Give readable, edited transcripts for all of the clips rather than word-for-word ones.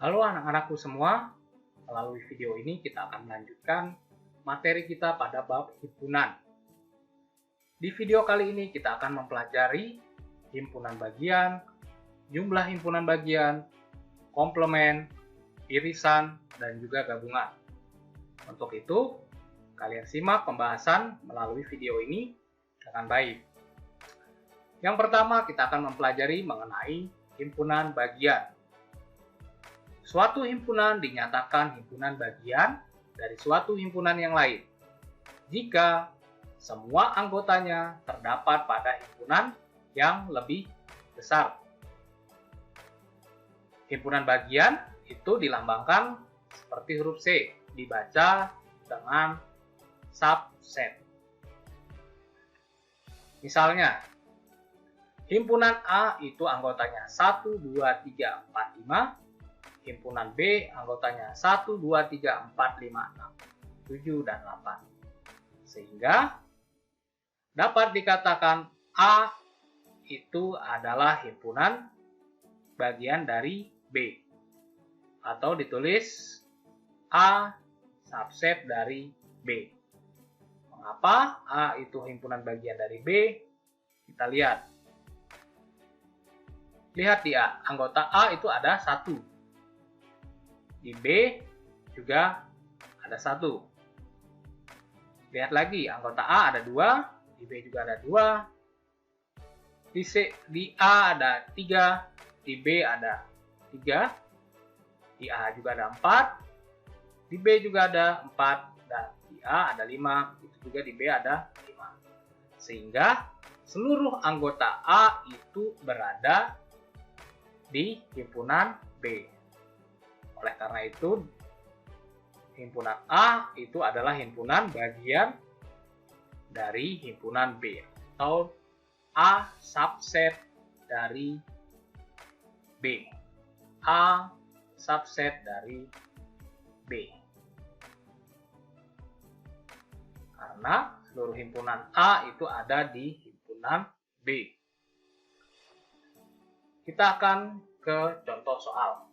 Halo anak-anakku semua, melalui video ini kita akan melanjutkan materi kita pada bab himpunan. Di video kali ini kita akan mempelajari himpunan bagian, jumlah himpunan bagian, komplement, irisan, dan juga gabungan. Untuk itu, kalian simak pembahasan melalui video ini dengan baik. Yang pertama, kita akan mempelajari mengenai himpunan bagian. Suatu himpunan dinyatakan himpunan bagian dari suatu himpunan yang lain jika semua anggotanya terdapat pada himpunan yang lebih besar. Himpunan bagian itu dilambangkan seperti huruf C, dibaca dengan subset. Misalnya, himpunan A itu anggotanya 1, 2, 3, 4, 5. Himpunan B anggotanya 1, 2, 3, 4, 5, 6, 7, dan 8. Sehingga dapat dikatakan A itu adalah himpunan bagian dari B. Atau ditulis A subset dari B. Mengapa A itu himpunan bagian dari B? Kita lihat. Lihat di A, anggota A itu ada 1. Di B juga ada 1. Lihat lagi, anggota A ada 2, di B juga ada 2. Di A ada 3, di B ada 3. Di A juga ada 4, di B juga ada 4, dan di A ada 5, itu juga di B ada 5. Sehingga seluruh anggota A itu berada di himpunan B. Oleh karena itu, himpunan A itu adalah himpunan bagian dari himpunan B, atau A subset dari B. A subset dari B. Karena seluruh himpunan A itu ada di himpunan B. Kita akan ke contoh soal.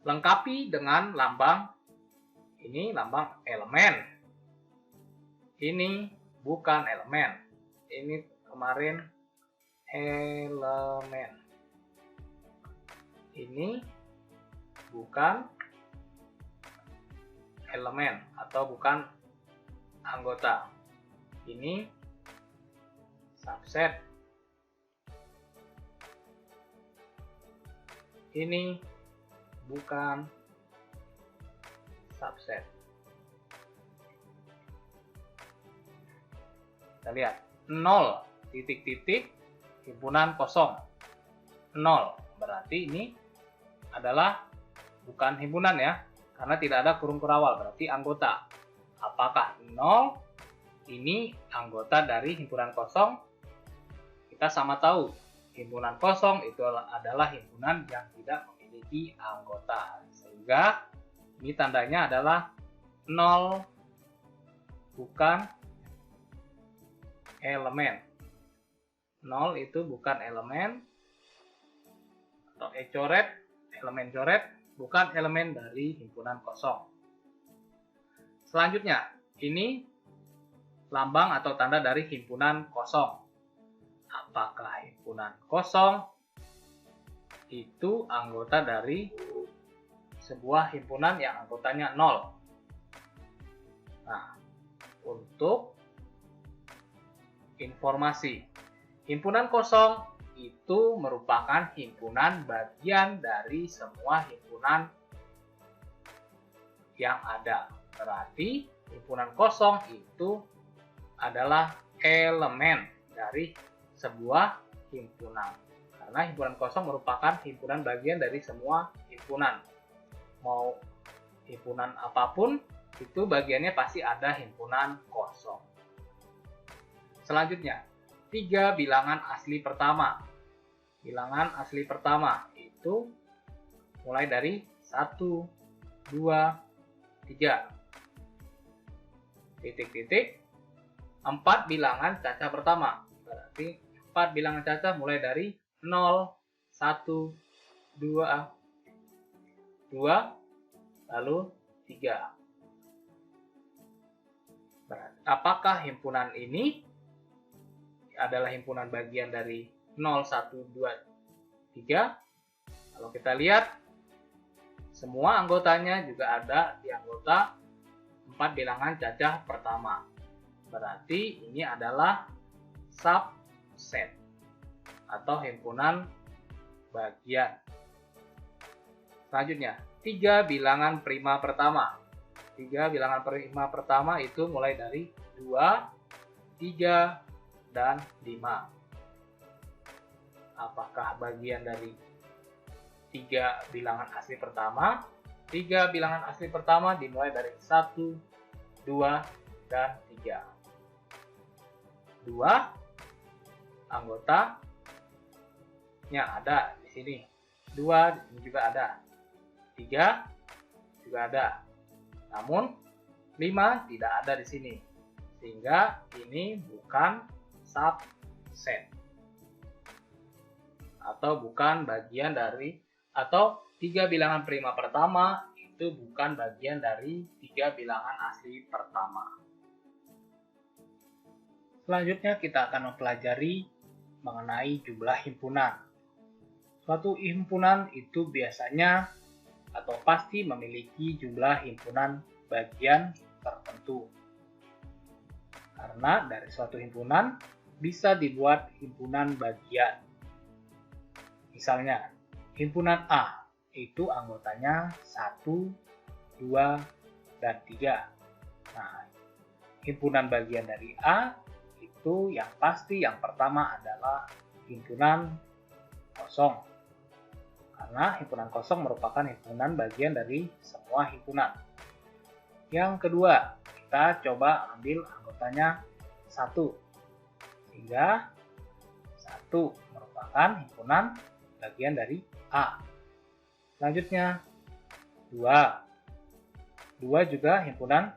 Lengkapi dengan lambang, ini lambang elemen, ini bukan elemen, ini kemarin elemen, ini bukan elemen atau bukan anggota, ini subset, ini bukan subset. Kita lihat 0 titik-titik himpunan kosong. 0 berarti ini adalah bukan himpunan ya, karena tidak ada kurung kurawal, berarti anggota. Apakah 0 ini anggota dari himpunan kosong? Kita sama tahu, himpunan kosong itu adalah himpunan yang tidak memiliki anggota, sehingga ini tandanya adalah 0 bukan elemen. 0 itu bukan elemen, atau coret, elemen coret, bukan elemen dari himpunan kosong. Selanjutnya, ini lambang atau tanda dari himpunan kosong. Apakah himpunan kosong itu anggota dari sebuah himpunan yang anggotanya 0? Nah, untuk informasi, himpunan kosong itu merupakan himpunan bagian dari semua himpunan yang ada. Berarti himpunan kosong itu adalah elemen dari sebuah himpunan. Karena himpunan kosong merupakan himpunan bagian dari semua himpunan. Mau himpunan apapun, itu bagiannya pasti ada himpunan kosong. Selanjutnya, 3 bilangan asli pertama. Bilangan asli pertama itu mulai dari 1, 2, 3. Titik-titik 4 bilangan cacah pertama. Berarti 4 bilangan cacah mulai dari 0, 1, 2, 2, lalu 3. Apakah himpunan ini adalah himpunan bagian dari 0, 1, 2, 3? Kalau kita lihat, semua anggotanya juga ada di anggota 4 bilangan cacah pertama. Berarti ini adalah subset atau himpunan bagian. Selanjutnya, 3 bilangan prima pertama. 3 bilangan prima pertama itu mulai dari 2, 3, dan 5. Apakah bagian dari 3 bilangan asli pertama? 3 bilangan asli pertama dimulai dari 1, 2, dan 3. 2 anggotanya ada di sini. 2 di sini juga ada. 3 juga ada. Namun 5 tidak ada di sini. Sehingga ini bukan subset. Atau bukan bagian dari, atau 3 bilangan prima pertama itu bukan bagian dari 3 bilangan asli pertama. Selanjutnya kita akan mempelajari mengenai jumlah himpunan. Suatu himpunan itu biasanya atau pasti memiliki jumlah himpunan bagian tertentu. Karena dari suatu himpunan bisa dibuat himpunan bagian. Misalnya, himpunan A itu anggotanya 1, 2, dan 3. Nah, himpunan bagian dari A itu yang pasti yang pertama adalah himpunan kosong. Karena himpunan kosong merupakan himpunan bagian dari semua himpunan. Yang kedua, kita coba ambil anggotanya 1. Sehingga 1 merupakan himpunan bagian dari A. Selanjutnya 2. 2 juga himpunan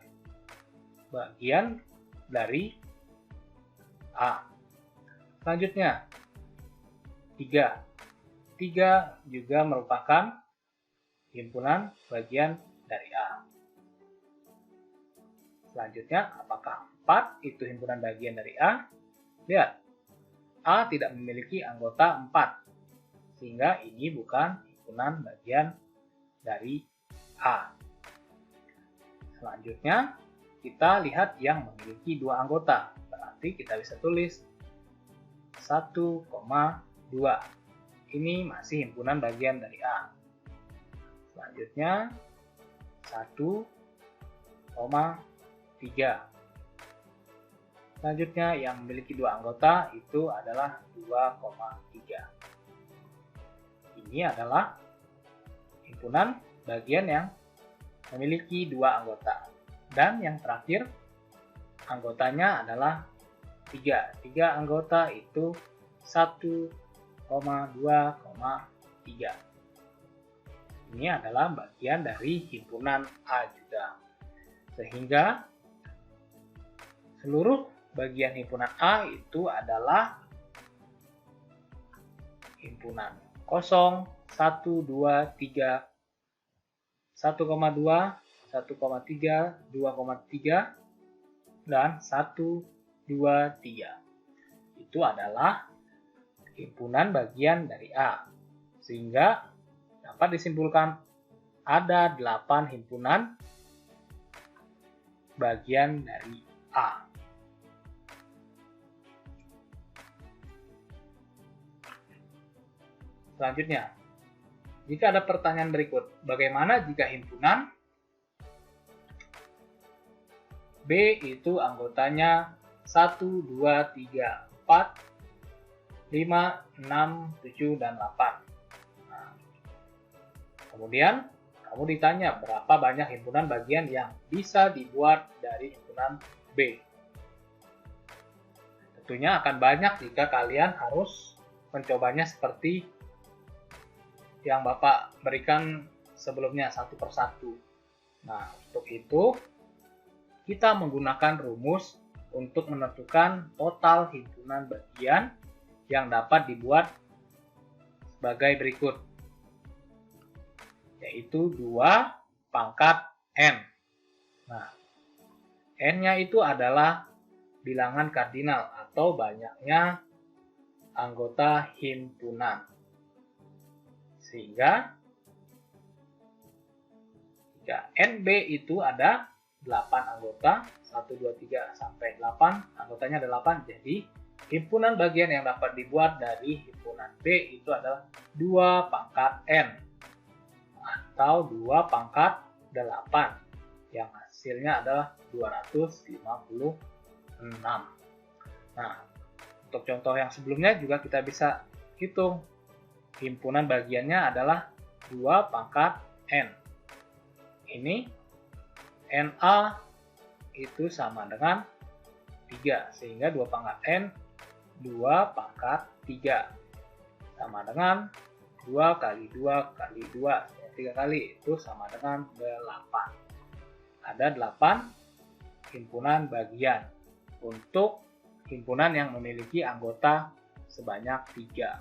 bagian dari A. Selanjutnya 3. 3 juga merupakan himpunan bagian dari A. Selanjutnya, apakah 4 itu himpunan bagian dari A? Lihat, A tidak memiliki anggota 4, sehingga ini bukan himpunan bagian dari A. Selanjutnya, kita lihat yang memiliki 2 anggota. Berarti kita bisa tulis 1,2. Ini masih himpunan bagian dari A. Selanjutnya 1,3. Selanjutnya yang memiliki 2 anggota itu adalah 2,3. Ini adalah himpunan bagian yang memiliki 2 anggota. Dan yang terakhir, anggotanya adalah 3. 3 anggota itu 1,2,3. Ini adalah bagian dari himpunan A juga. Sehingga seluruh bagian himpunan A itu adalah himpunan kosong, 1, 2, 3, 1,2, 1,3, 2,3, dan 1, 2, 3. Itu adalah himpunan bagian dari A. Sehingga dapat disimpulkan ada 8 himpunan bagian dari A. Selanjutnya, jika ada pertanyaan berikut, bagaimana jika himpunan B itu anggotanya 1, 2, 3, 4, 5, 6, 7, dan 8. Nah, kemudian kamu ditanya berapa banyak himpunan bagian yang bisa dibuat dari himpunan B. Tentunya akan banyak jika kalian harus mencobanya seperti yang Bapak berikan sebelumnya satu persatu. Nah, untuk itu kita menggunakan rumus untuk menentukan total himpunan bagian yang dapat dibuat sebagai berikut. yaitu 2 pangkat N. Nah, N-nya itu adalah bilangan kardinal atau banyaknya anggota himpunan. Sehingga jika NB itu ada 8 anggota, 1, 2, 3 sampai 8, anggotanya ada 8, jadi himpunan bagian yang dapat dibuat dari himpunan B itu adalah 2 pangkat N atau 2 pangkat 8 yang hasilnya adalah 256. Nah, untuk contoh yang sebelumnya juga kita bisa hitung. Himpunan bagiannya adalah 2 pangkat N. Ini NA itu sama dengan 3, sehingga 2 pangkat N 2 pangkat 3 sama dengan 2 kali 2 kali 2, 3 kali, itu sama dengan 8. Ada 8 himpunan bagian untuk himpunan yang memiliki anggota sebanyak 3.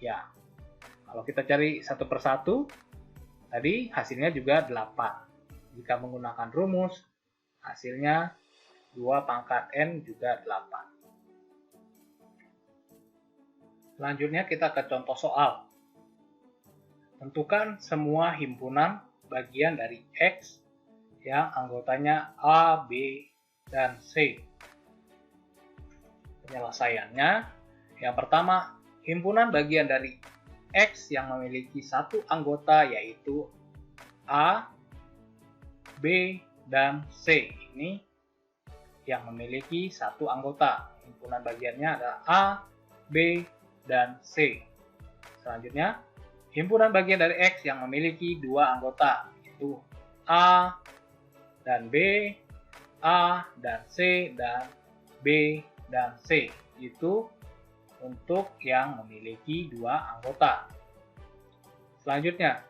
Ya, kalau kita cari satu persatu, tadi hasilnya juga 8. Jika menggunakan rumus, hasilnya 2 pangkat N juga 8. Selanjutnya kita ke contoh soal. Tentukan semua himpunan bagian dari X yang anggotanya A, B, dan C. Penyelesaiannya, yang pertama, himpunan bagian dari X yang memiliki satu anggota yaitu A, B, dan C. Ini yang memiliki satu anggota. Himpunan bagiannya adalah A, B, dan C. Selanjutnya, himpunan bagian dari X yang memiliki dua anggota, yaitu A dan B, A dan C, dan B dan C. Itu untuk yang memiliki dua anggota. Selanjutnya,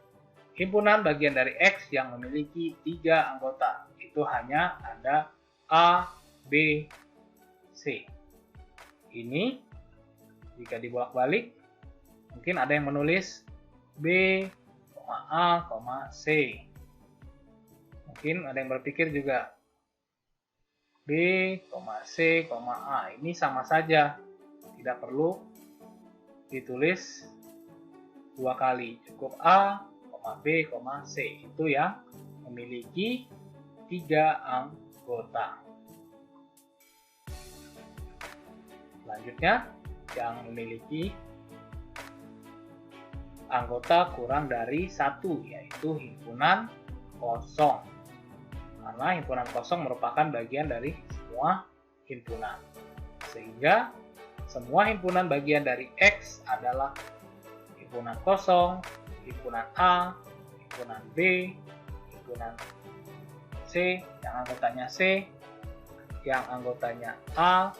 himpunan bagian dari X yang memiliki 3 anggota, itu hanya ada A, B, C. Ini jika dibolak-balik, mungkin ada yang menulis B, A, C. Mungkin ada yang berpikir juga B, C, A. Ini sama saja, tidak perlu ditulis 2 kali, cukup A, B, C. Itu yang memiliki 3 anggota. Selanjutnya, yang memiliki anggota kurang dari 1, yaitu himpunan kosong. Karena himpunan kosong merupakan bagian dari semua himpunan. Sehingga semua himpunan bagian dari X adalah himpunan kosong, himpunan A, himpunan B, himpunan C, yang anggotanya C, yang anggotanya A,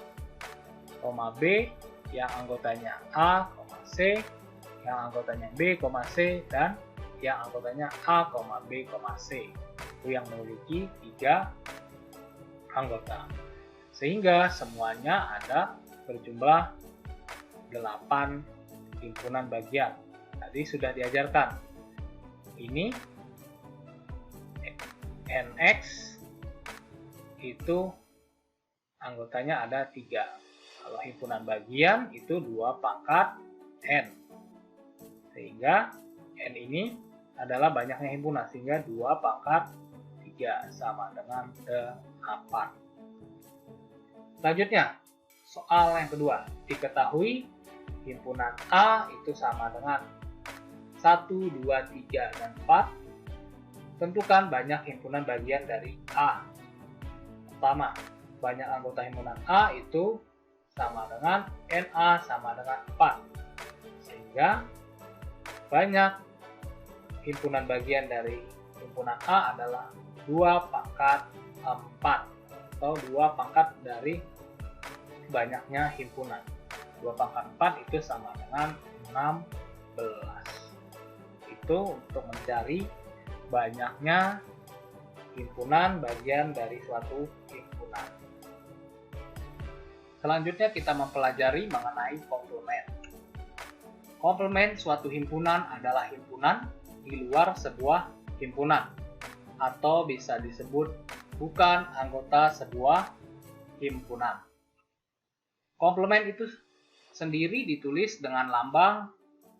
B, yang anggotanya A, C, yang anggotanya B, C, dan yang anggotanya A, B, C. Itu yang memiliki 3 anggota. Sehingga semuanya ada berjumlah 8 himpunan bagian. Tadi sudah diajarkan. Ini NX itu anggotanya ada 3. Kalau himpunan bagian itu 2 pangkat N. Sehingga N ini adalah banyaknya himpunan, sehingga 2 pangkat 3 sama dengan 8. Selanjutnya, soal yang kedua. Diketahui himpunan A itu sama dengan 1, 2, 3, dan 4. Tentukan banyak himpunan bagian dari A. Pertama, banyak anggota himpunan A itu sama dengan NA sama dengan 4. Sehingga banyak himpunan bagian dari himpunan A adalah 2 pangkat 4 atau 2 pangkat dari banyaknya himpunan. 2 pangkat 4 itu sama dengan 16. Itu untuk mencari banyaknya himpunan bagian dari suatu himpunan. Selanjutnya kita mempelajari mengenai komplement. Komplement suatu himpunan adalah himpunan di luar sebuah himpunan, atau bisa disebut bukan anggota sebuah himpunan. Komplement itu sendiri ditulis dengan lambang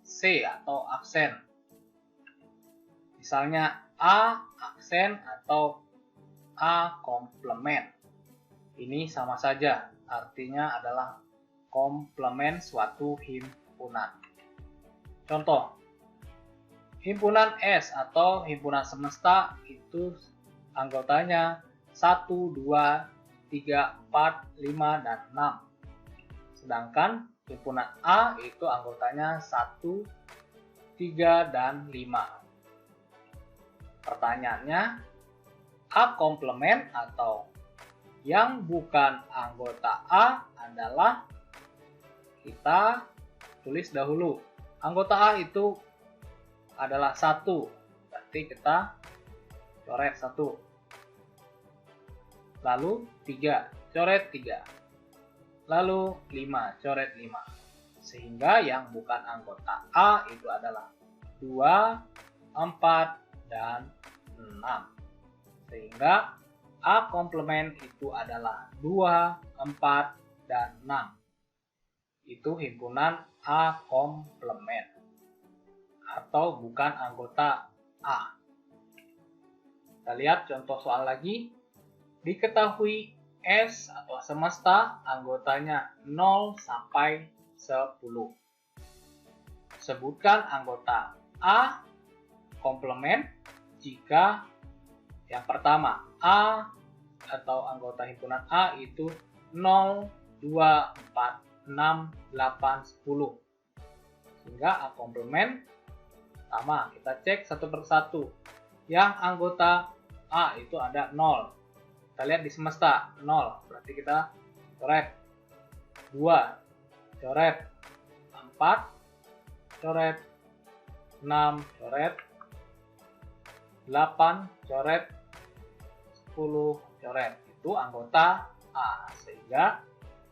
C atau aksen. Misalnya A aksen atau A komplement. Ini sama saja, artinya adalah komplement suatu himpunan. Contoh, himpunan S atau himpunan semesta itu anggotanya 1, 2, 3, 4, 5, dan 6. Sedangkan himpunan A itu anggotanya 1, 3, dan 5. Pertanyaannya, A komplement atau yang bukan anggota A adalah, kita tulis dahulu. Anggota A itu adalah 1, berarti kita coret 1. Lalu 3, coret 3. Lalu 5, coret 5. Sehingga yang bukan anggota A itu adalah 2, 4, dan 6. Sehingga A komplement itu adalah 2, 4, dan 6. Itu himpunan A komplement atau bukan anggota A. Kita lihat contoh soal lagi. Diketahui S atau semesta anggotanya 0 sampai 10. Sebutkan anggota A komplement jika yang pertama A atau anggota himpunan A itu 0, 2, 4, 6, 8, 10. Sehingga A komplement sama, kita cek satu persatu. Yang anggota A itu ada 0. Kita lihat di semesta 0, berarti kita coret 2, coret 4, coret 6, coret 8, coret 10, coret. Itu anggota A. Sehingga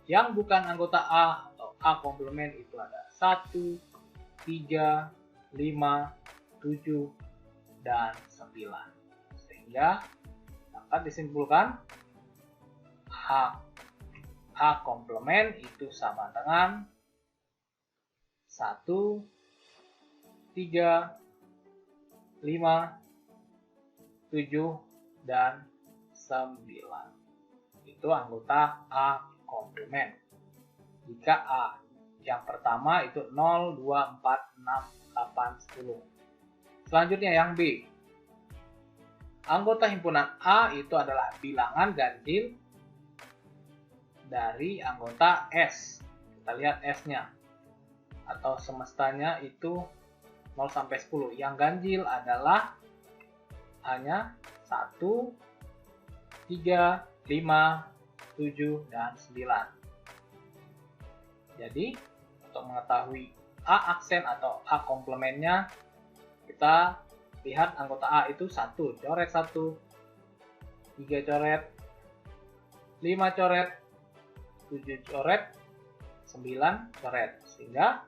yang bukan anggota A atau A komplement itu ada 1, 3, 5, 7, dan 9. Sehingga dapat disimpulkan A komplement itu sama dengan 1, 3, 5, 7, dan 9. Itu anggota A komplement. Jika A yang pertama itu 0, 2, 4, 6, 8, 10. Selanjutnya yang B. Anggota himpunan A itu adalah bilangan ganjil dari anggota S. Kita lihat S-nya atau semestanya itu 0 sampai 10. Yang ganjil adalah hanya 1, 3, 5, 7, dan 9. Jadi, untuk mengetahui A aksen atau A komplementnya, kita lihat anggota A itu 1, coret 1, 3 coret, 5 coret, 7 coret, 9 coret. Sehingga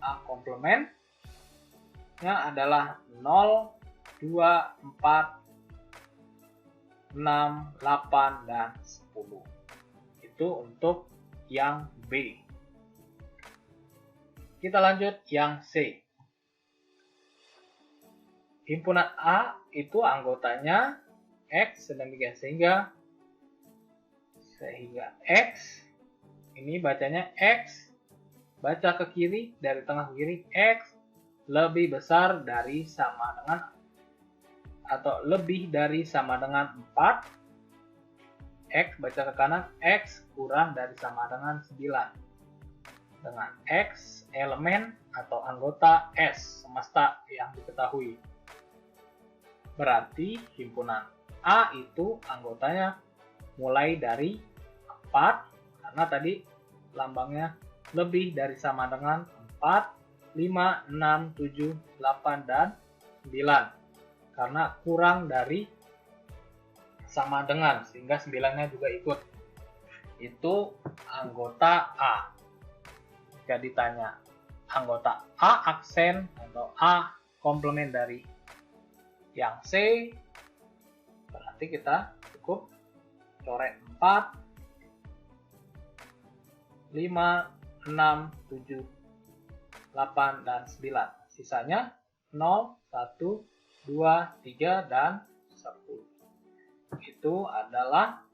A komplementnya adalah 0, 2, 4, 6, 8, dan 10. Itu untuk yang B. Kita lanjut yang C. Himpunan A itu anggotanya X, sedemikian sehingga X, ini bacanya X, baca ke kiri, dari tengah ke kiri, X lebih besar dari sama dengan atau lebih dari sama dengan 4, X baca ke kanan, X kurang dari sama dengan 9. Dengan X elemen atau anggota S semesta yang diketahui. Berarti himpunan A itu anggotanya mulai dari 4, karena tadi lambangnya lebih dari sama dengan 4, 5, 6, 7, 8, dan 9. Karena kurang dari sama dengan, sehingga 9-nya juga ikut. Itu anggota A. Jika ditanya anggota A aksen atau A komplement dari Yang C berarti kita cukup coret 4, 5, 6, 7, 8, dan 9. Sisanya 0, 1, 2, 3, dan 10. Itu adalah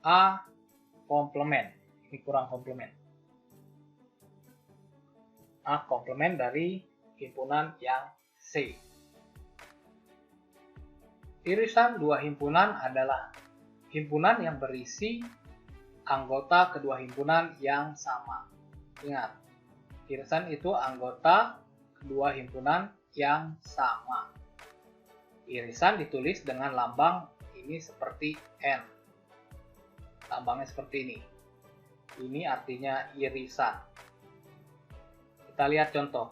A komplement. Ini kurang komplement. A komplement dari himpunan yang C. Irisan dua himpunan adalah himpunan yang berisi anggota kedua himpunan yang sama. Ingat, irisan itu anggota kedua himpunan yang sama. Irisan ditulis dengan lambang ini seperti N. Lambangnya seperti ini. Ini artinya irisan. Kita lihat contoh.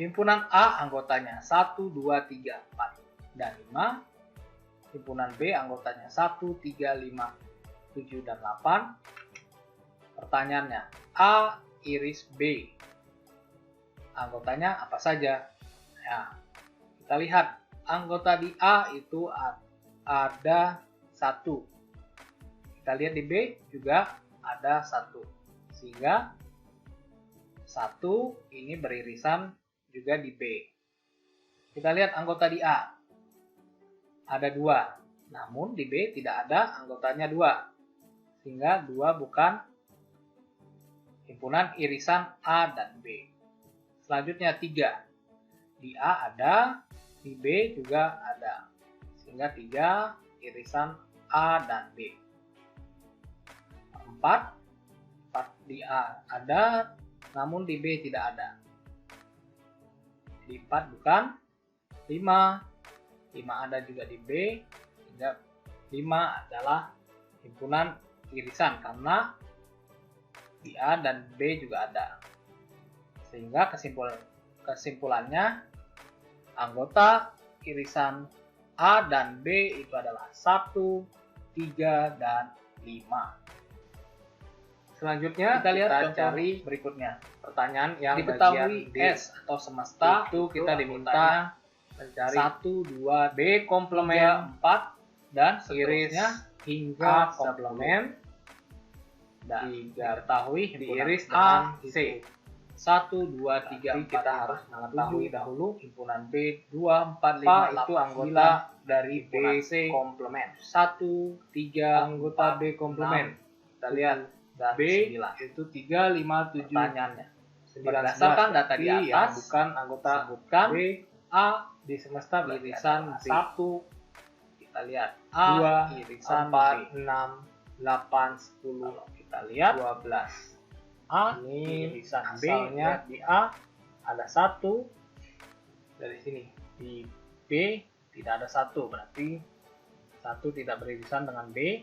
Himpunan A anggotanya 1, 2, 3, 4, dan 5. Himpunan B anggotanya 1, 3, 5, 7, dan 8. Pertanyaannya, A iris B. Anggotanya apa saja? Ya, kita lihat. Anggota di A itu ada 1. Kita lihat di B juga ada 1. Sehingga 1 ini beririsan juga di B. Kita lihat anggota di A. Ada 2. Namun di B tidak ada anggotanya 2. Sehingga 2 bukan himpunan irisan A dan B. Selanjutnya 3. Di A ada, di B juga ada. Sehingga 3 irisan A dan B. 4 di A ada, namun di B tidak ada. Di 4 bukan. 5 ada juga di B, sehingga 5 adalah himpunan irisan karena di A dan B juga ada. Sehingga kesimpulannya anggota irisan A dan B itu adalah 1, 3, dan 5. Selanjutnya kita lihat cari berikutnya. Pertanyaan yang diketahui S atau semesta itu kita diminta mencari 1, 2, B komplement 4 dan seterusnya hingga komplement dan diketahui diiris dengan C. 1, 2, 3, 4, kita harus mengetahui dahulu himpunan B 2, 4, 5 itu anggota dari B C komplement. 1, 3 anggota B komplement. Kita lihat dan B 9. Itu 3, 5, 7. Pertanyaannya. Berdasarkan data di atas, bukan anggota sebutkan B A di semesta irisan 1. Kita lihat A 2, irisan 4, 6, 8, 10. Kita lihat 12. A ini irisan B nya di A ada 1. Dari sini di B tidak ada 1, berarti 1 tidak beririsan dengan B.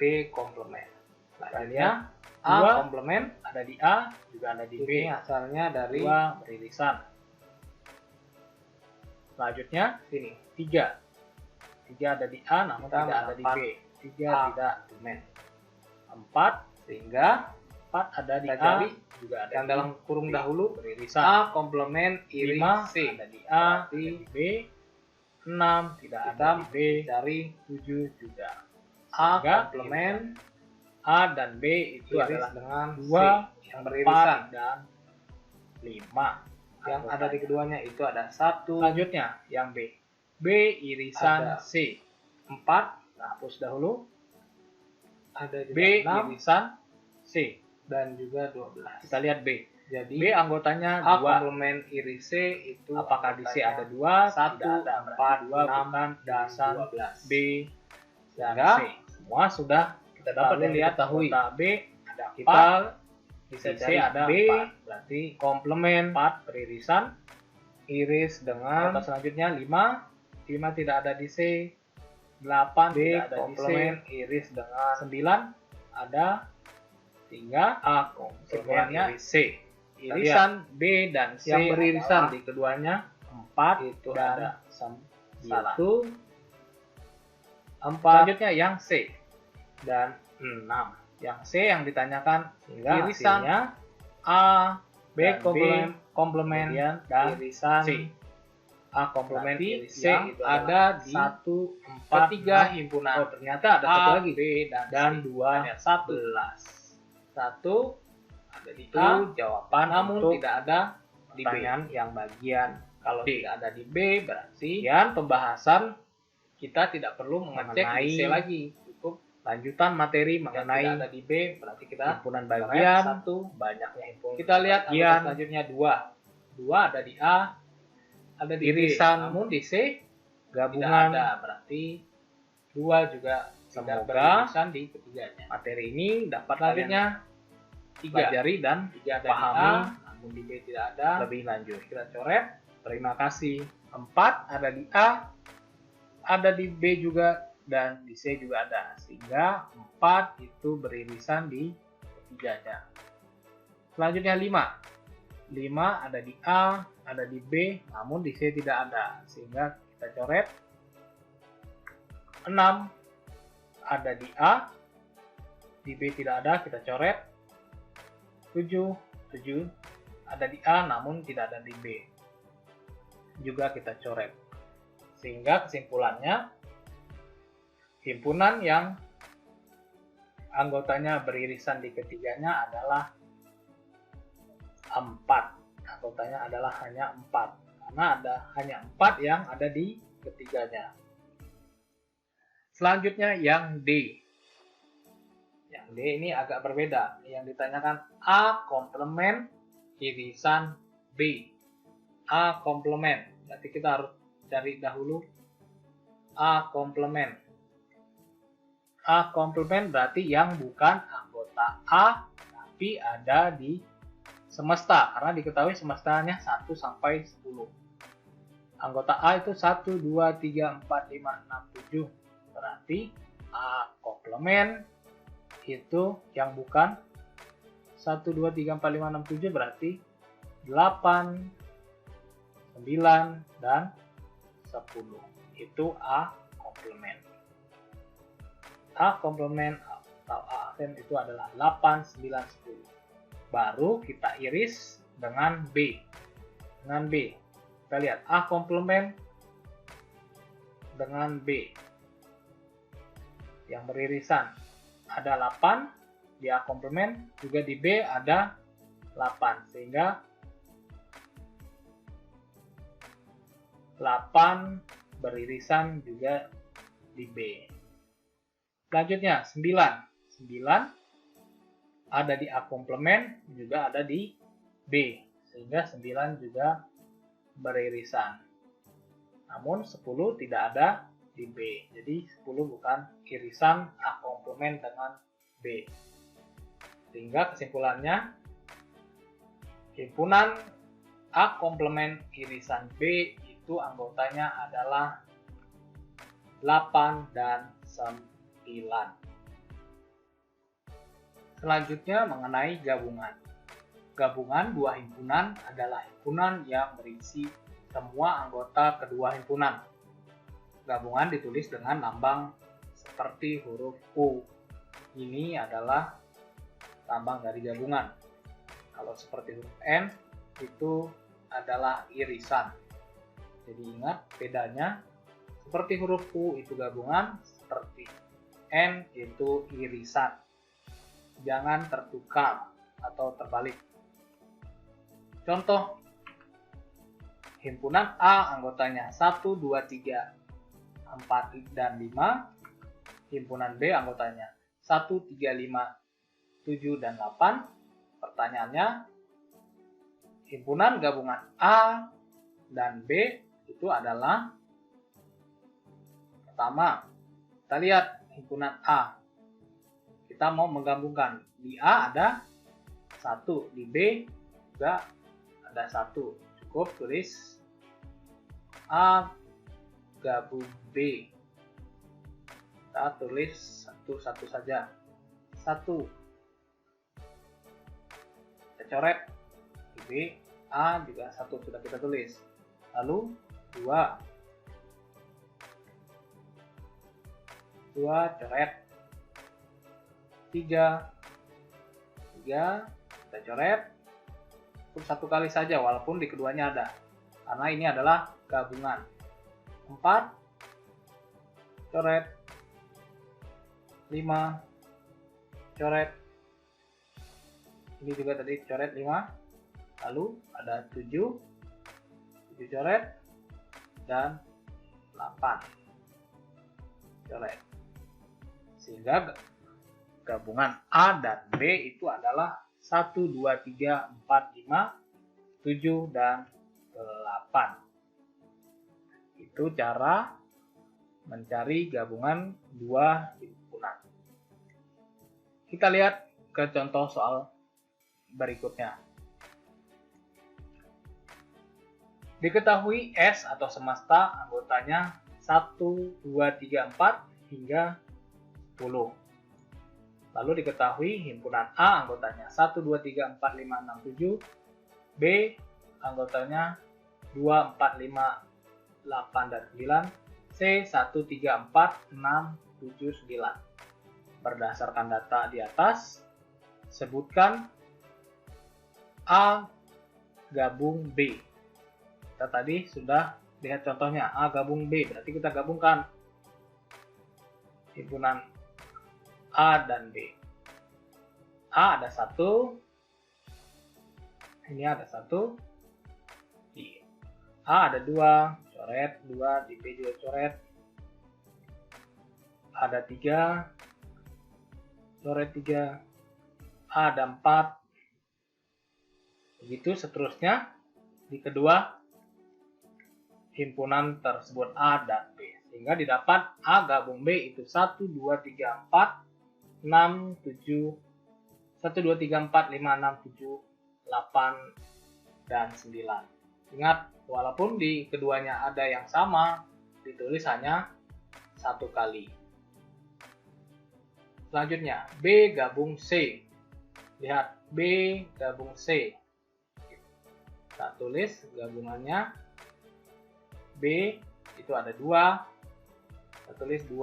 B komplement. Selanjutnya A komplement ada di A juga ada di B. Asalnya dari 2 beririsan. Selanjutnya sini 3 ada di A namun tidak ada di B. 3 tidak komplement. 4 sehingga 4 ada di A juga ada yang dalam kurung dahulu beririsan. A komplement iris C ada di A di B. 6 tidak ada di B dari 7 juga. A komplement A dan B itu adalah dengan 2 yang beririsan dan 5 yang ada di keduanya itu ada 1. Selanjutnya yang B. B irisan C 4, nah, hapus dahulu. Ada juga B 6, irisan C dan juga 12. Kita lihat B. Jadi B anggotanya 2. A komplement iris C itu apakah di C ada 2? 1, 4, 2 bukan dan 12. B dan C. Semua sudah kita dapat lihat anggota B ada 4. Kita bisa cari ada B 4. Berarti komplement 4 beririsan iris dengan anggota selanjutnya 5. 5 tidak ada di C. 8 B tidak ada komplement iris dengan 9 ada. Sehingga A komplementnya C. Irisan B dan C yang beririsan di keduanya 4 itu dan 1. 4. Selanjutnya yang C dan 6. Yang C yang ditanyakan sehingga irisannya A, B komplement dan irisan C. A komplement Berarti irisan C yang itu ada di 1, 4, ketiga 6. himpunan. Oh, ternyata ada A, satu lagi. B, Dan C. 12. Hanya satu ada di Itu A, jawaban namun untuk tidak ada di B. pertanyaan yang bagian Kalau D. tidak ada di B, berarti Sekian pembahasan kita tidak perlu mengecek di C mengenai lagi. Cukup lanjutan materi yang tidak mengenai ada di B, berarti kita himpunan coret bagian. satu. Banyaknya himpunan Kita lihat anggota bagian. selanjutnya 2. 2 ada di A, ada di Irisan. B. Namun di C Gabungan. tidak ada, berarti 2 juga tidak Semoga beririsan di ketiganya. materi ini dapat Selanjutnya kalian 3. pelajari dan 3 ada pahami di A, namun di B tidak ada. lebih lanjut. Kita coret. Terima kasih. 4 ada di A, ada di B juga, dan di C juga ada. Sehingga 4 itu beririsan di ketiganya. Selanjutnya 5. 5 ada di A, ada di B, namun di C tidak ada. Sehingga kita coret. 6 ada di A, di B tidak ada, kita coret. 7 ada di A, namun tidak ada di B. Juga kita coret. Sehingga kesimpulannya, himpunan yang anggotanya beririsan di ketiganya adalah 4. Anggotanya adalah hanya 4. Karena ada hanya 4 yang ada di ketiganya. Selanjutnya yang D. Yang D ini agak berbeda. Yang ditanyakan A komplement irisan B. A komplement. Berarti kita harus cari dahulu A komplement. A komplement berarti yang bukan anggota A tapi ada di semesta, karena diketahui semestanya 1 sampai 10. Anggota A itu 1, 2, 3, 4, 5, 6, 7. Berarti A komplement itu yang bukan 1, 2, 3, 4, 5, 6, 7 berarti 8, 9, dan 10. Itu A komplement. A komplement atau A absen itu adalah 8, 9, 10. Baru kita iris dengan B. Dengan B. Kita lihat A komplement dengan B. Yang beririsan ada 8 di A komplement, juga di B ada 8. Sehingga 8 beririsan juga di B. Selanjutnya 9. 9 ada di A komplement, juga ada di B. Sehingga 9 juga beririsan. Namun 10 tidak ada di B. Jadi 10 bukan irisan A komplement dengan B. Sehingga kesimpulannya, himpunan A komplement irisan B itu anggotanya adalah 8 dan 9. Selanjutnya mengenai gabungan. Gabungan dua himpunan adalah himpunan yang berisi semua anggota kedua himpunan. Gabungan ditulis dengan lambang seperti huruf U. Ini adalah lambang dari gabungan. Kalau seperti huruf N itu adalah irisan. Jadi ingat bedanya, seperti huruf U itu gabungan, seperti N itu irisan. Jangan tertukar atau terbalik. Contoh, himpunan A anggotanya 1, 2, 3, 4, dan 5. Himpunan B anggotanya 1, 3, 5, 7, dan 8. Pertanyaannya, himpunan gabungan A dan B itu adalah, pertama, kita lihat himpunan A. Kita mau menggabungkan. Di A ada 1, di B juga ada 1. Cukup tulis A gabung B. Kita tulis satu saja. 1. Kita coret. Di B, A juga 1 sudah kita tulis. Lalu 2. 2 coret. 3 kita coret. Cukup 1 kali saja walaupun di keduanya ada. Karena ini adalah gabungan 4, coret 5, coret, ini juga tadi coret 5, lalu ada 7 coret, dan 8 coret, sehingga gabungan A dan B itu adalah 1, 2, 3, 4, 5, 7, dan 8. Itu cara mencari gabungan dua himpunan. Kita lihat ke contoh soal berikutnya. Diketahui S atau semesta anggotanya 1, 2, 3, 4 hingga 10. Lalu diketahui himpunan A anggotanya 1, 2, 3, 4, 5, 6, 7. B anggotanya 2, 4, 5, 8, dan 9. C 1, 3, 4, 6, 7, 9. Berdasarkan data di atas, sebutkan A gabung B. Kita tadi sudah lihat contohnya, A gabung B, berarti kita gabungkan himpunan A dan B. A ada 1, ini ada 1, di A ada 2, coret 2, di B juga coret, ada 3, coret 3, A ada 4, begitu seterusnya di kedua himpunan tersebut A dan B, sehingga didapat A gabung B itu 1, 2, 3, 4, 6, 7, 1, 2, 3, 4, 5, 6, 7, 8, dan 9. Ingat, walaupun di keduanya ada yang sama, ditulis hanya satu kali. Selanjutnya, B gabung C. Lihat, B gabung C. Kita tulis gabungannya. B itu ada 2. Kita tulis 2.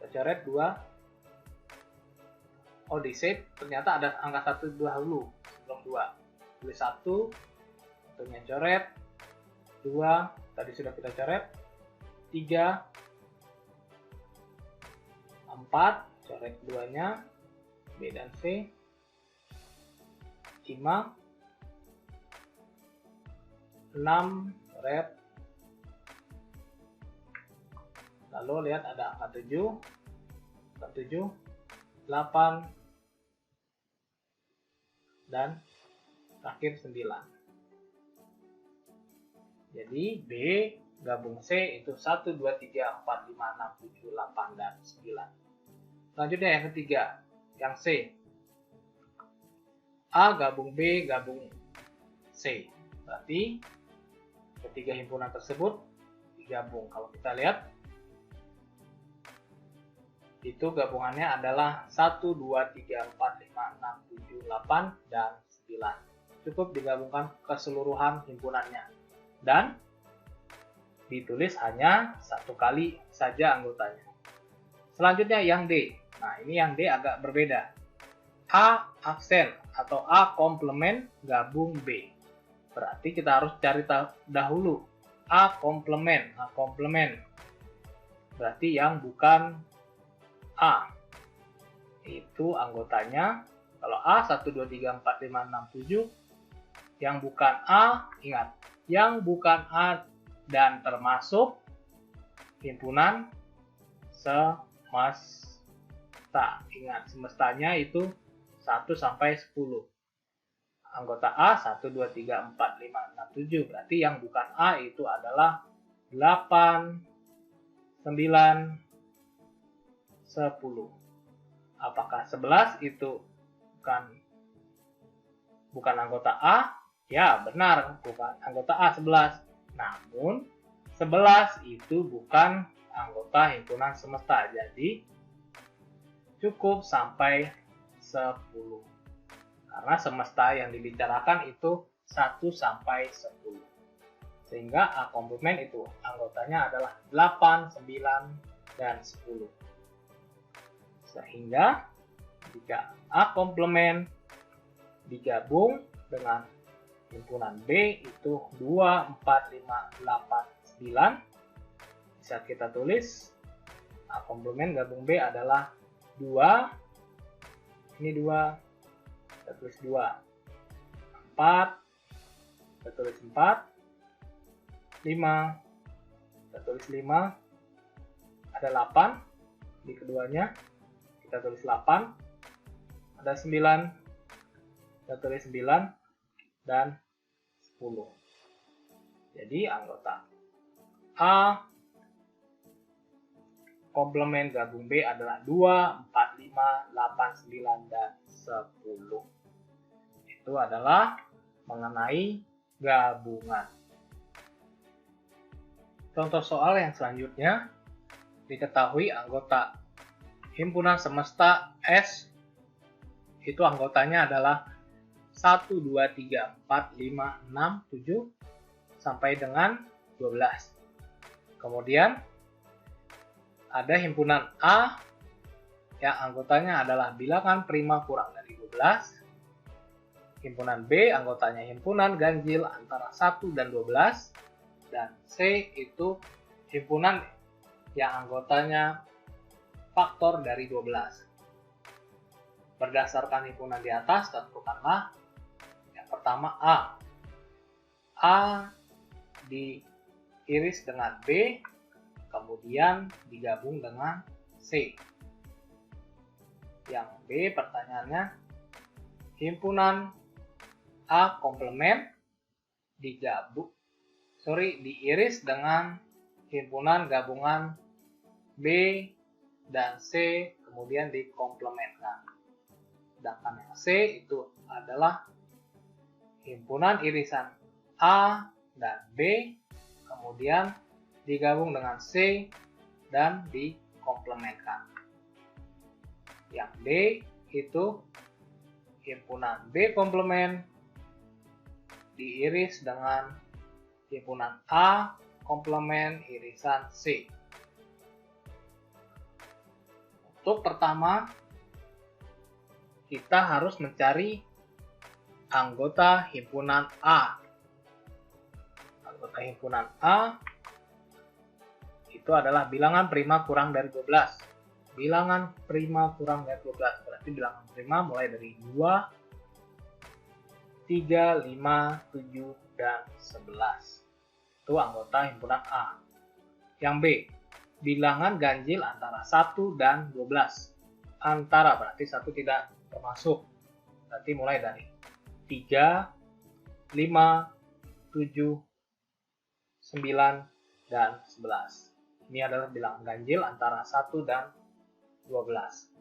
Kita coret 2. Oh, di C ternyata ada angka 1 dahulu, sebelum 2. Tulis 1, tentunya coret. 2, tadi sudah kita coret. 3, 4, coret 2-nya, B dan C. 5, 6, coret. Lalu lihat ada angka 7, 8, dan terakhir 9. Jadi B gabung C itu 1, 2, 3, 4, 5, 6, 7, 8, dan 9. Selanjutnya yang ketiga, yang C. A gabung B gabung C. Berarti ketiga himpunan tersebut digabung. Kalau kita lihat, itu gabungannya adalah 1, 2, 3, 4, 5, 6, 7, 8, dan 9. Cukup digabungkan keseluruhan himpunannya. Dan ditulis hanya satu kali saja anggotanya. Selanjutnya yang D. Nah, ini yang D agak berbeda. A aksen atau A komplement gabung B. Berarti kita harus cari dahulu A komplement. A komplement berarti yang bukan A. Itu anggotanya. Kalau A 1, 2, 3, 4, 5, 6, 7. Yang bukan A, ingat. Yang bukan A dan termasuk himpunan semesta. Ingat, semestanya itu 1 sampai 10. Anggota A 1, 2, 3, 4, 5, 6, 7. Berarti yang bukan A itu adalah 8, 9, 10. Apakah 11 itu bukan anggota A? Ya, benar, bukan anggota A 11. Namun 11 itu bukan anggota himpunan semesta. Jadi cukup sampai 10. Karena semesta yang dibicarakan itu 1 sampai 10. Sehingga A komplement itu anggotanya adalah 8, 9, dan 10. Sehingga jika A komplement digabung dengan himpunan B itu 2, 4, 5, 8, 9. Bisa kita tulis A komplement gabung B adalah 2. Ini 2, kita tulis 2. 4, kita tulis 4. 5, kita tulis 5. Ada 8 di keduanya, kita tulis 8. Ada 9, kita tulis 9. Dan 10. Jadi anggota A komplement gabung B adalah 2, 4, 5, 8, 9, dan 10. Itu adalah mengenai gabungan. Contoh soal yang selanjutnya, diketahui anggota himpunan semesta S itu anggotanya adalah 1, 2, 3, 4, 5, 6, 7, sampai dengan 12. Kemudian ada himpunan A yang anggotanya adalah bilangan prima kurang dari 12. Himpunan B anggotanya himpunan ganjil antara 1 dan 12. Dan C itu himpunan yang anggotanya faktor dari 12. Berdasarkan himpunan di atas, tentukanlah yang pertama A. A diiris dengan B, kemudian digabung dengan C. Yang B pertanyaannya, himpunan A komplement diiris dengan himpunan gabungan B dan C, kemudian dikomplementkan. Sedangkan yang C itu adalah himpunan irisan A dan B, kemudian digabung dengan C dan dikomplementkan. Yang D itu himpunan B komplement diiris dengan himpunan A komplement irisan C. Untuk pertama, kita harus mencari anggota himpunan A. Anggota himpunan A itu adalah bilangan prima kurang dari 12. Bilangan prima kurang dari 12 berarti bilangan prima mulai dari 2, 3, 5, 7, dan 11. Itu anggota himpunan A. Yang B, bilangan ganjil antara 1 dan 12. Antara berarti 1 tidak termasuk. Berarti mulai dari 3, 5, 7, 9, dan 11. Ini adalah bilangan ganjil antara 1 dan 12.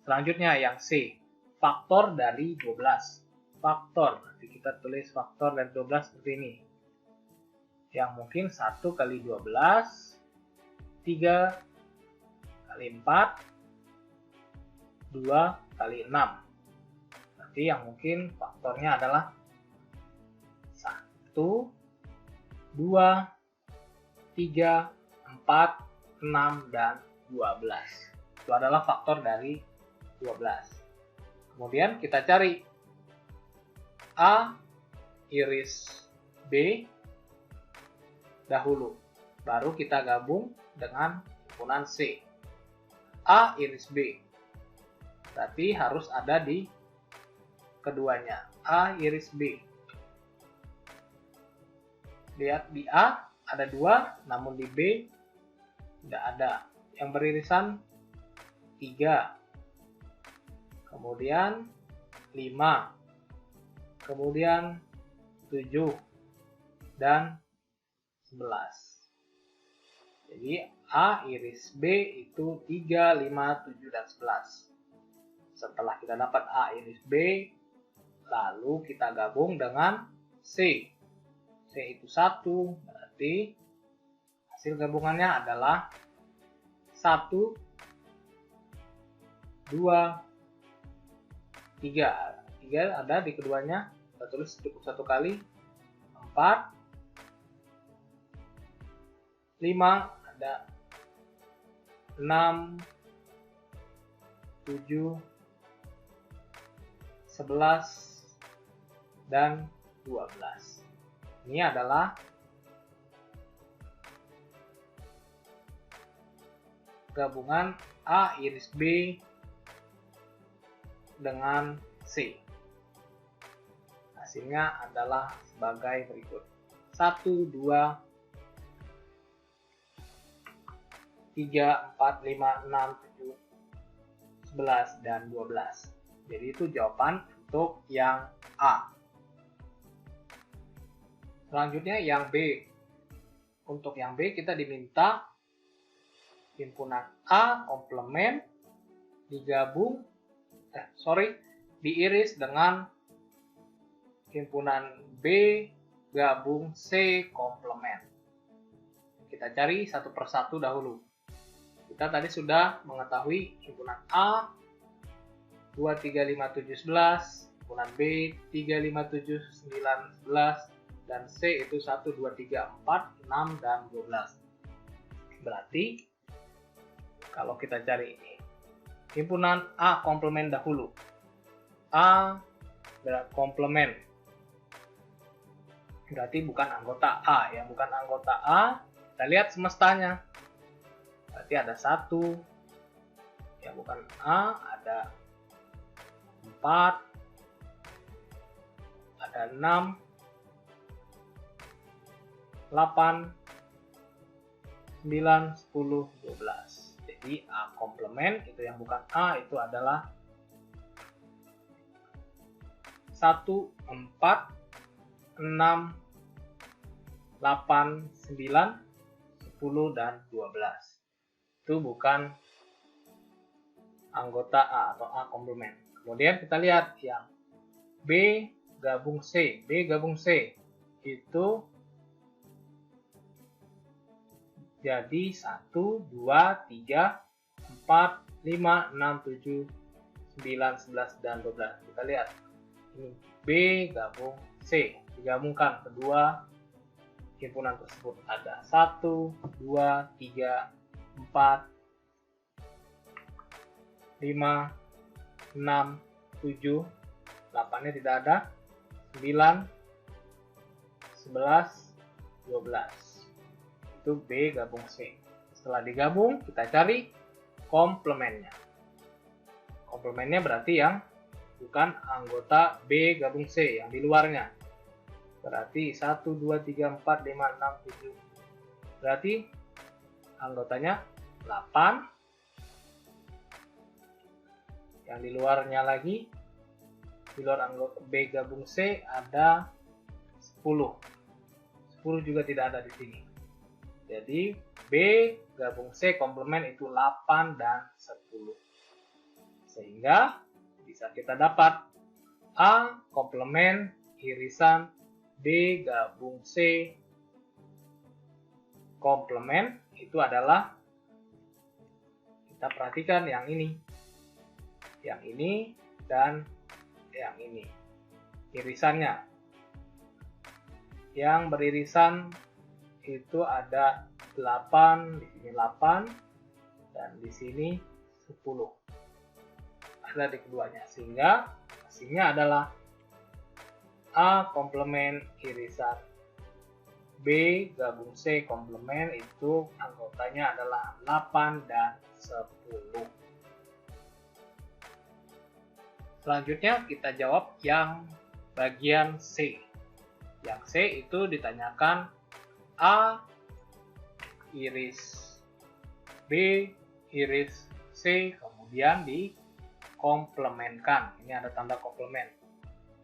Selanjutnya yang C, faktor dari 12. Faktor, berarti kita tulis faktor dari 12 seperti ini. Yang mungkin 1 kali 12, 3 kali 4, 2 kali 6. Berarti yang mungkin faktornya adalah 1, 2, 3, 4, 6, dan 12. Itu adalah faktor dari 12. Kemudian kita cari A iris B dahulu. Baru kita gabung dengan himpunan C. A iris B. Berarti harus ada di keduanya. A iris B. Lihat di A ada 2, namun di B tidak ada. Yang beririsan 3. Kemudian 5. Kemudian 7. Dan 11. Jadi A iris B itu 3, 5, 7, dan 11. Setelah kita dapat A iris B, lalu kita gabung dengan C. C itu 1, berarti hasil gabungannya adalah 1, 2, 3. 3 ada di keduanya, kita tulis cukup 1 kali. 4, 5 ada 6, 7, 11, dan 12. Ini adalah gabungan A iris B dengan C. Hasilnya adalah sebagai berikut. 1, 2, 3, 4, 5, 6, 7, 11, dan 12. Jadi itu jawaban untuk yang A. Selanjutnya yang B. Untuk yang B kita diminta himpunan A komplement diiris dengan himpunan B gabung C komplement. Kita cari satu persatu dahulu. Kita tadi sudah mengetahui himpunan A 2, 3, 5, 7, 11, himpunan B 3, 5, 7, 9, 11, dan C itu 1, 2, 3, 4, 6, dan 12. Berarti kalau kita cari ini, himpunan A komplement dahulu. A komplement. Berarti bukan anggota A. Yang bukan anggota A, kita lihat semestanya. Berarti ada 1. Yang bukan A, ada 4. Ada 6. 8. 9, 10, 12. Jadi A komplement itu yang bukan A itu adalah 1, 4, 6, 8, 9, 10, dan 12. Itu bukan anggota A atau A komplement. Kemudian kita lihat yang B gabung C. B gabung C itu jadi 1, 2, 3, 4, 5, 6, 7, 9, 11, dan 12. Kita lihat. Ini B gabung C. Digabungkan kedua himpunan tersebut ada 1, 2, 3, 4, 5, 6, 7, 8-nya tidak ada, 9, 11, 12. Itu B gabung C. Setelah digabung, kita cari komplemennya. Komplemennya berarti yang bukan anggota B gabung C, yang di luarnya. Berarti 1, 2, 3, 4, 5, 6, 7. Berarti anggotanya 8. Yang di luarnya lagi, di luar anggota B gabung C ada 10. 10 juga tidak ada di sini. Jadi B gabung C komplement itu 8 dan 10. Sehingga bisa kita dapat A komplement irisan B gabung C komplement itu adalah, kita perhatikan yang ini, dan yang ini irisannya. Yang beririsan itu ada 8, di sini 8, dan di sini 10. Ada di keduanya, sehingga hasilnya adalah A komplement irisan B gabung C komplement itu anggotanya adalah 8 dan 10. Selanjutnya kita jawab yang bagian C. Yang C itu ditanyakan A iris B iris C kemudian dikomplementkan. Ini ada tanda komplement.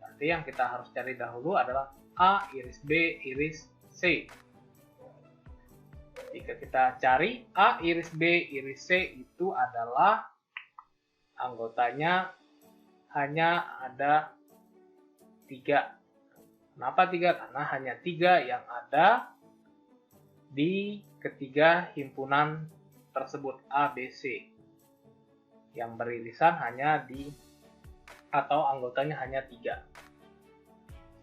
Nanti yang kita harus cari dahulu adalah A iris B iris C. Jika kita cari A iris B iris C itu adalah anggotanya hanya ada 3. Kenapa 3? Karena hanya 3 yang ada di ketiga himpunan tersebut A, B, C. Yang beririsan hanya atau anggotanya hanya 3.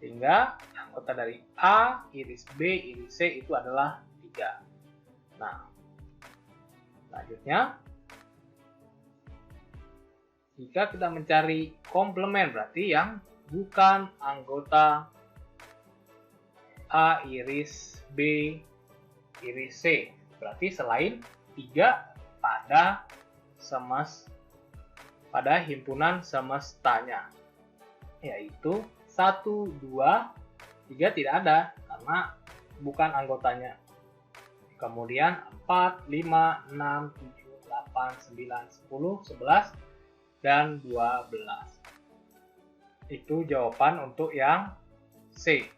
Sehingga anggota dari A, iris B, iris C itu adalah 3. Nah, selanjutnya jika kita mencari komplement berarti yang bukan anggota A iris B iris C. Berarti selain 3 pada himpunan semestanya, yaitu 1, 2, 3 tidak ada karena bukan anggotanya. Kemudian 4, 5, 6, 7, 8, 9, 10, 11, dan 12. Itu jawaban untuk yang C.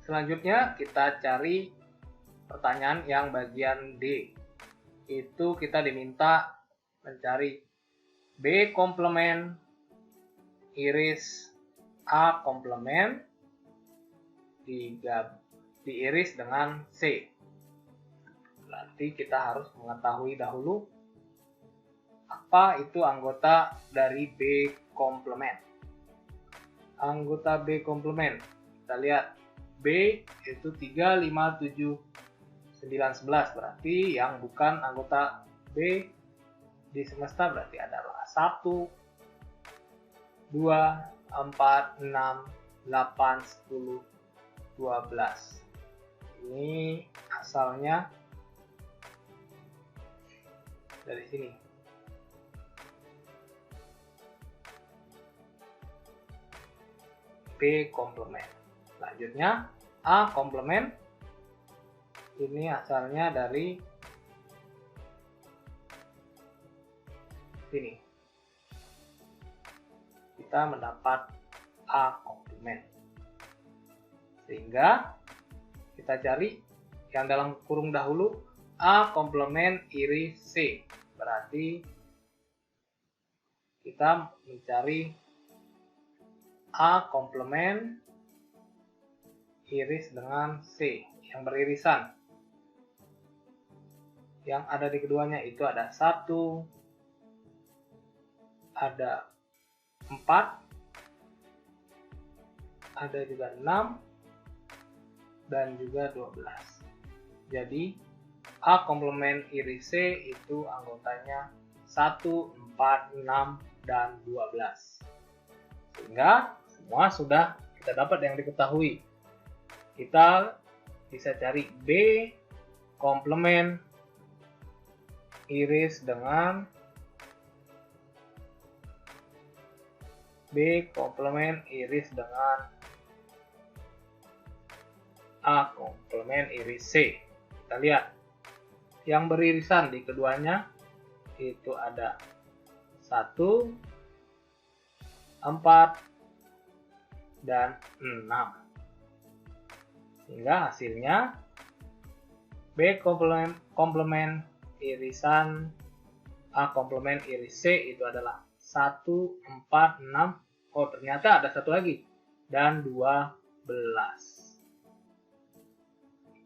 Selanjutnya kita cari pertanyaan yang bagian D. Itu kita diminta mencari B komplement iris A komplement diiris dengan C. Berarti kita harus mengetahui dahulu apa itu anggota dari B komplement. Anggota B komplement, kita lihat B itu 3, 5, 7, 9, 11. Berarti yang bukan anggota B di semesta berarti adalah 1, 2, 4, 6, 8, 10, 12. Ini asalnya dari sini. B komplement. Selanjutnya A komplement. Ini asalnya dari sini. Kita mendapat A komplement. Sehingga kita cari yang dalam kurung dahulu A komplement iris C. Berarti kita mencari A komplement iris dengan C yang beririsan. Yang ada di keduanya itu ada 1, ada 4, ada juga 6, dan juga 12. Jadi A komplement iris C itu anggotanya 1, 4, 6, dan 12. Sehingga semua sudah kita dapat yang diketahui. Kita bisa cari B komplement iris dengan A komplement iris C. Kita lihat yang beririsan di keduanya itu ada 1, 4, dan 6. Sehingga hasilnya B komplement irisan A komplement iris C itu adalah 1, 4, 6. Oh, ternyata ada satu lagi. Dan 12.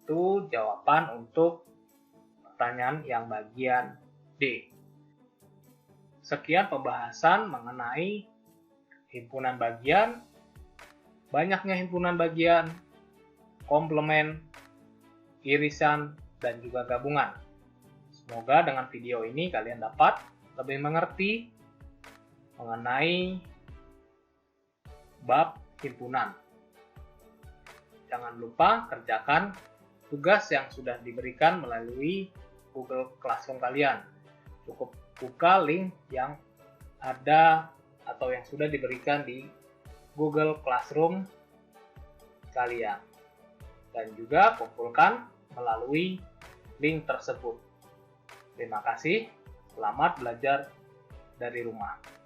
Itu jawaban untuk pertanyaan yang bagian D. Sekian pembahasan mengenai himpunan bagian, banyaknya himpunan bagian, komplement, irisan, dan juga gabungan. Semoga dengan video ini kalian dapat lebih mengerti mengenai bab himpunan. Jangan lupa kerjakan tugas yang sudah diberikan melalui Google Classroom kalian. Cukup buka link yang ada atau yang sudah diberikan di Google Classroom kalian. Dan juga kumpulkan melalui link tersebut. Terima kasih, selamat belajar dari rumah.